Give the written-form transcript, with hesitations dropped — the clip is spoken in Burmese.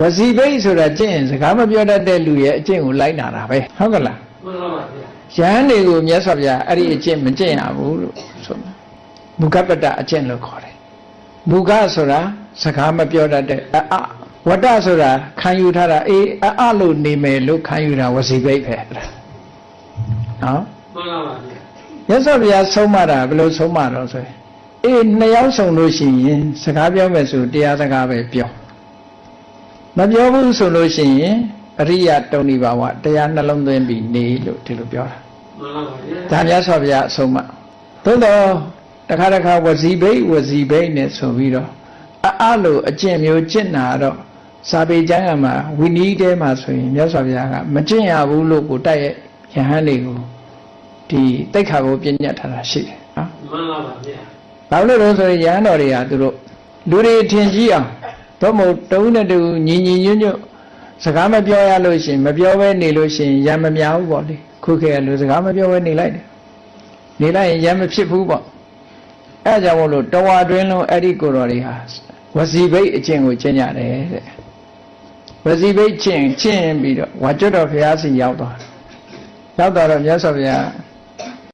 ဝစီဘိတ်ဆိုတာကျင့်စကားမပြောတတ်တဲ့လူရဲ့အကျင့်ကိုလိုက်နာတာပဲဟုတ်ကလားမှန်ပါပါဗျာယဟန်တွေကိုမြတ်စွာဘုရားအဲ့ဒီအကျင့်မကျင့်ရဘူးလို့ဆိုမှာမုခပတ္တအကျင့်လို့ခေါ်တယ်မုခဆိုတာစကားမပြောတတ်တဲ့အဝတ္တဆိုတာခံယူထားတာအေးအလို့နေမယ်လို့ခံယူတာဝစီဘိတ်ပဲနော်မှန်ပါပါဗျာမြတ်စွာဘုရားဆုံးမတာဘယ်လိုဆုံးမတော့ဆိုရင်အေးနှစ်ယောက်ဆောင်လို့ရှိရင်စကားပြောမယ်ဆိုတရားစကားပဲပြောမပြောဘူးဆိုလို့ရှိရင်အရိယတုန်ဒီဘာဝတရားနှလုံးသွင်းပြီးနေလို့ဒီလိုပြောတာမှန်ပါပါဗျာဒါမြတ်စွာဘုရားအဆုံးအမသို့တော့တခါဝစီဘိတ်နဲ့ဆိုပြီးတော့လို့အကျင့်မျိုးကျင့်တာတော့စာပေကျမ်းမှာဝိနည်းတဲမှာဆိုရင်မြတ်စွာဘုရားကမကျင့်ရဘူးလို့ကိုတိုက်ရဲ့ယဟန်တွေကိုဒီတိတ်ခါကိုပြညတ်ထားတာရှိတယ်နော်မှန်ပါပါဗျာဘာလို့လဲဆိုရင်ယဟန်တော်တွေကသူတို့လူတွေထင်ကြီးအောင်တော့မဟုတ်တုံးနဲ့တူညီညွတ်စကားမပြောရလို့ရှင်မပြောဘဲနေလို့ရှင်ရံမများဘူးပေါ့လေခုခေတ်ကလူစကားမပြောဘဲနေလိုက်တယ်နေလိုက်ရင်ရံမဖြစ်ဘူးပေါ့အဲကြောင့်မို့လို့တဝါတွင်းလုံးအဲ့ဒီကိုတော်တွေဟာဝစီဘိတ်အကျင့်ကိုကျင့်ကြတယ်တဲ့ဝစီဘိတ်ကျင့်ပြီးတော့ဝါကျွတ်တော်ဘုရားစီရောက်တော့မြတ်စွာဘုရား